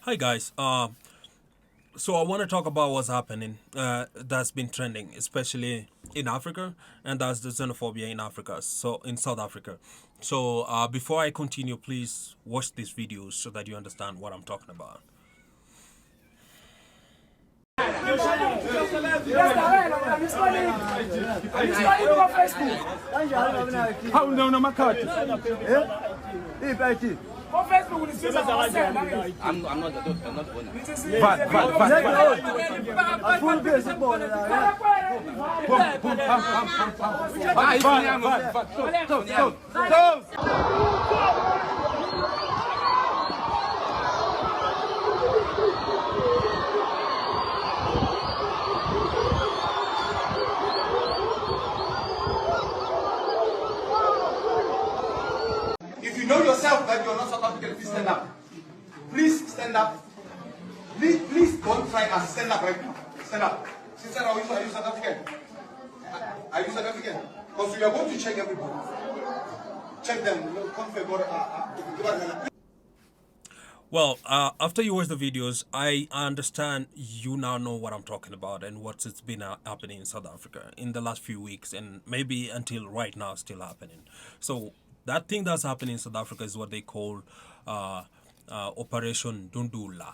Hi guys. So I want to talk about what's happening that's been trending, especially in Africa, and that's the xenophobia in Africa. So in South Africa. So before I continue, please watch these videos so that you understand what I'm talking about. How no no my card? I'm not the doctor, I'm not the owner. If you know yourself that you're not South African, please stand up. Please stand up. Please don't try and stand up right now. Stand up. Sister, are you South African? Are you South African? Because we are going to check everybody. Check them. Well, after you watch the videos, I understand you now know what I'm talking about and what's been happening in South Africa in the last few weeks, and maybe until right now still happening. So that thing that's happening in South Africa is what they call Operation Dundula.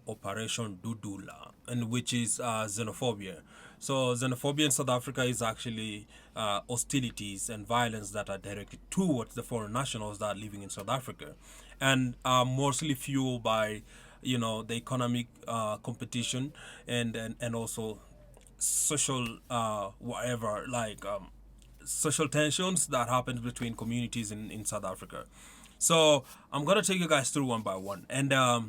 Operation Dudula, and which is xenophobia. So xenophobia in South Africa is actually hostilities and violence that are directed towards the foreign nationals that are living in South Africa, and are mostly fueled by, you know, the economic competition and also social whatever, like social tensions that happen between communities in South Africa. So I'm gonna take you guys through one by one, and I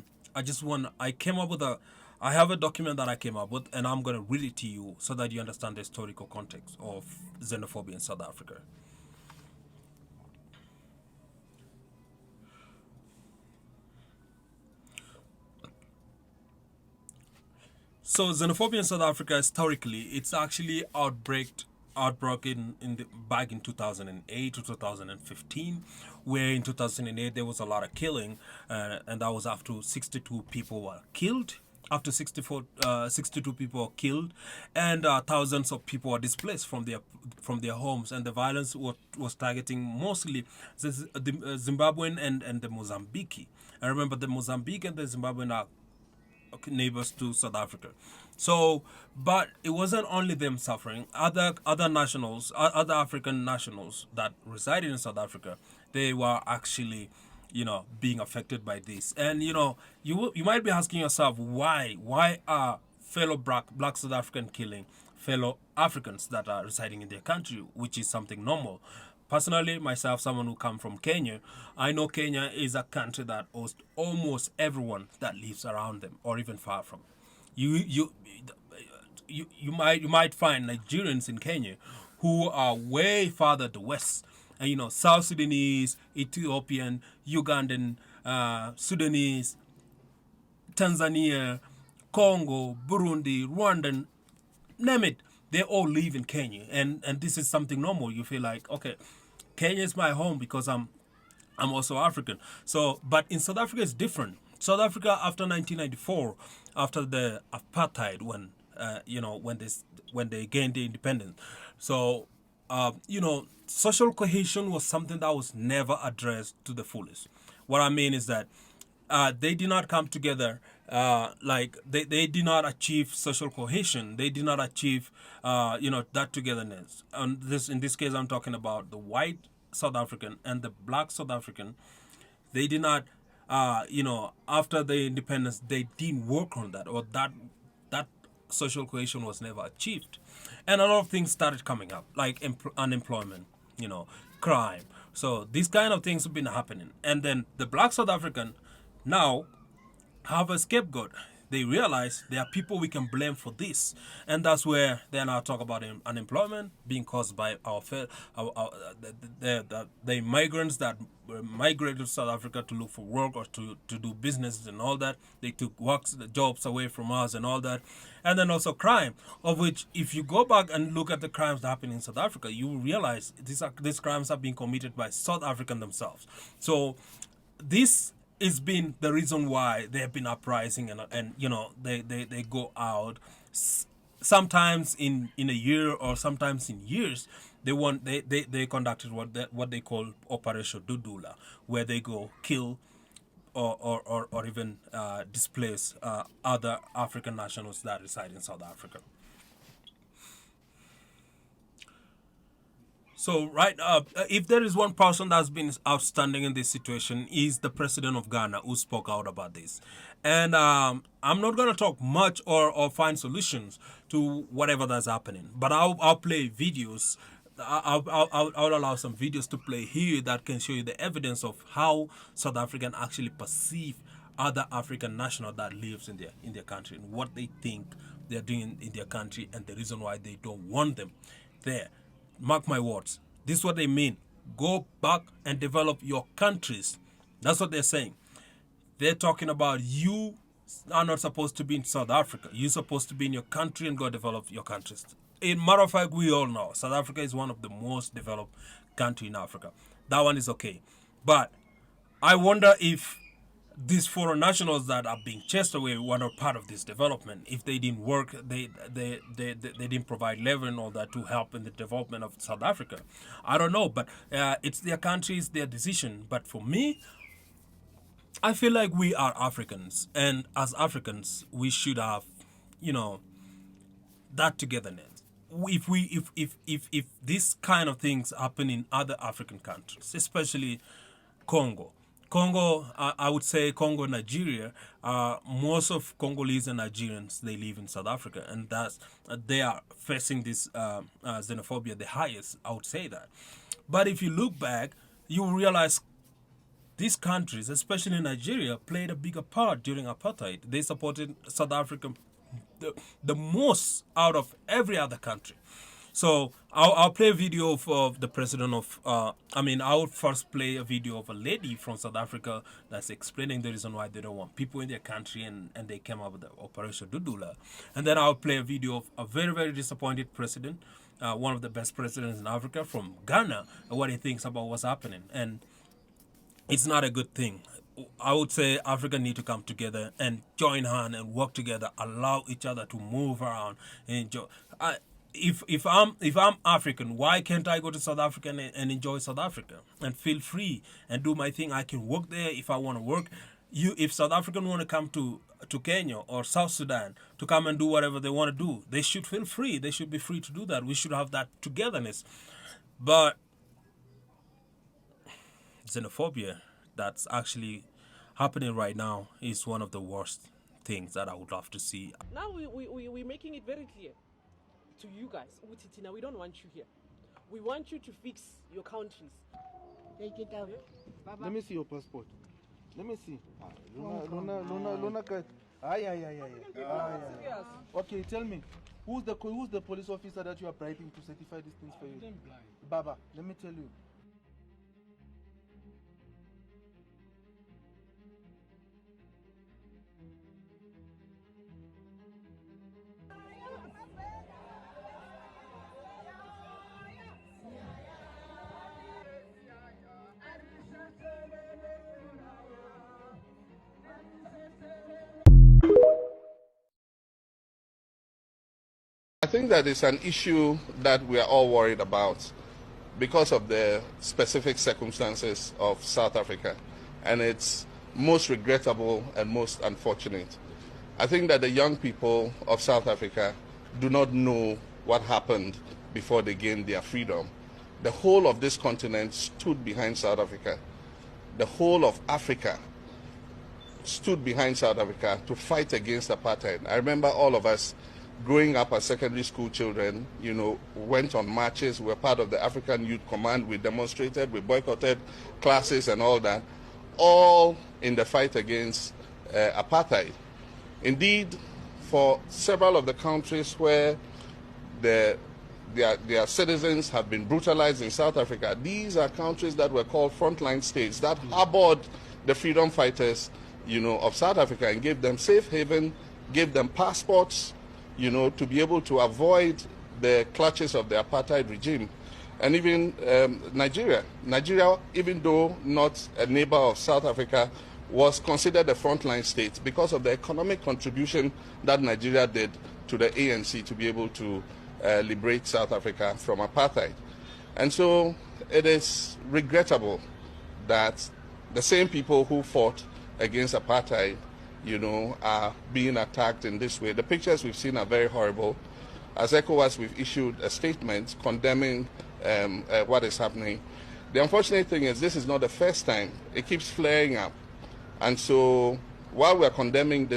have a document that I came up with, and I'm gonna read it to you so that you understand the historical context of xenophobia in South Africa. So xenophobia in South Africa historically, it's actually outbroke back in 2008 to 2015, where in 2008 there was a lot of killing, and that was after 62 people were killed. After 62 people were killed, and thousands of people were displaced from their homes, and the violence was targeting mostly the Zimbabwean and the Mozambique. I remember the Mozambique and the Zimbabwean are neighbors to South Africa. So, but it wasn't only them suffering. Other nationals, other African nationals that resided in South Africa, they were actually, you know, being affected by this. And you know, you might be asking yourself, why are fellow black South African killing fellow Africans that are residing in their country, which is something normal. Personally, myself, someone who come from Kenya, I know Kenya is a country that hosts almost everyone that lives around them or even far from. You might find Nigerians in Kenya who are way farther to west, and you know, South Sudanese, Ethiopian, Ugandan, Sudanese, Tanzania, Congo, Burundi, Rwandan, name it, they all live in Kenya, and this is something normal. You feel like, okay, Kenya is my home because I'm also African. So, but in South Africa it's different. South Africa after 1994, after the apartheid, when you know, when they gained the independence, so you know, social cohesion was something that was never addressed to the fullest. What I mean is that they did not come together, like they did not achieve social cohesion. They did not achieve you know, that togetherness. And in this case I'm talking about the white South African and the black South African. They did not you know, after the independence they didn't work on that, or that social cohesion was never achieved. And a lot of things started coming up, like unemployment, you know, crime. So these kind of things have been happening. And then the black South African now have a scapegoat. They realize there are people we can blame for this, and that's where they now talk about unemployment being caused by the migrants that migrated to South Africa to look for work or to do businesses and all that. They took jobs away from us and all that, and then also crime, of which if you go back and look at the crimes that happen in South Africa, you will realize these crimes are being committed by South Africans themselves. So this it's been the reason why they have been uprising, and you know, they go out sometimes in a year or sometimes in years. They conducted what they call Operation Dudula, where they go kill or even displace other African nationals that reside in South Africa. So right, if there is one person that's been outstanding in this situation, is the president of Ghana, who spoke out about this. And I'm not going to talk much or find solutions to whatever that's happening, but I'll play videos. I'll allow some videos to play here that can show you the evidence of how South African actually perceive other African national that lives in their country, and what they think they're doing in their country, and the reason why they don't want them there. Mark my words. This is what they mean. Go back and develop your countries. That's what they're saying. They're talking about you are not supposed to be in South Africa. You're supposed to be in your country and go develop your countries. In matter of fact, we all know South Africa is one of the most developed countries in Africa. That one is okay. But I wonder if these foreign nationals that are being chased away were not part of this development. If they didn't work, they didn't provide labor and all that to help in the development of South Africa. I don't know, but it's their country, it's their decision. But for me, I feel like we are Africans, and as Africans, we should have, you know, that togetherness. If these kind of things happen in other African countries, especially Congo. I would say Congo, Nigeria. Most of Congolese and Nigerians, they live in South Africa, and that's they are facing this xenophobia the highest. I would say that. But if you look back, you realize these countries, especially Nigeria, played a bigger part during apartheid. They supported South Africa the most out of every other country. So I'll play a video of the president of, I'll first play a video of a lady from South Africa that's explaining the reason why they don't want people in their country, and they came up with the Operation Dudula. And then I'll play a video of a very, very disappointed president, one of the best presidents in Africa from Ghana, and what he thinks about what's happening. And it's not a good thing. I would say Africa need to come together and join hands and work together, allow each other to move around and enjoy. If I'm African, why can't I go to South Africa and enjoy South Africa and feel free and do my thing? I can work there if I want to work. If South African want to come to Kenya or South Sudan to come and do whatever they want to do, they should feel free. They should be free to do that. We should have that togetherness. But xenophobia that's actually happening right now is one of the worst things that I would love to see. Now we're making it very clear to you guys, Utitina, we don't want you here. We want you to fix your countries. Take it out. Let me see your passport. Let me see. Luna, Aye. Okay, tell me, who's the police officer that you are bribing to certify these things for you? Baba, let me tell you. I think that it's an issue that we are all worried about because of the specific circumstances of South Africa, and it's most regrettable and most unfortunate. I think that the young people of South Africa do not know what happened before they gained their freedom. The whole of this continent stood behind South Africa. The whole of Africa stood behind South Africa to fight against apartheid. I remember all of us growing up as secondary school children, went on marches. We were part of the African Youth Command. We demonstrated, we boycotted classes and all that, all in the fight against apartheid. Indeed, for several of the countries where their citizens have been brutalized in South Africa, these are countries that were called frontline states that harbored the freedom fighters, of South Africa, and gave them safe haven, gave them passports, to be able to avoid the clutches of the apartheid regime. And even Nigeria, even though not a neighbor of South Africa, was considered a frontline state because of the economic contribution that Nigeria did to the ANC to be able to liberate South Africa from apartheid. And so it is regrettable that the same people who fought against apartheid, are being attacked in this way. The pictures we've seen are very horrible. As ECOWAS, we've issued a statement condemning what is happening. The unfortunate thing is this is not the first time. It keeps flaring up. And so while we're condemning this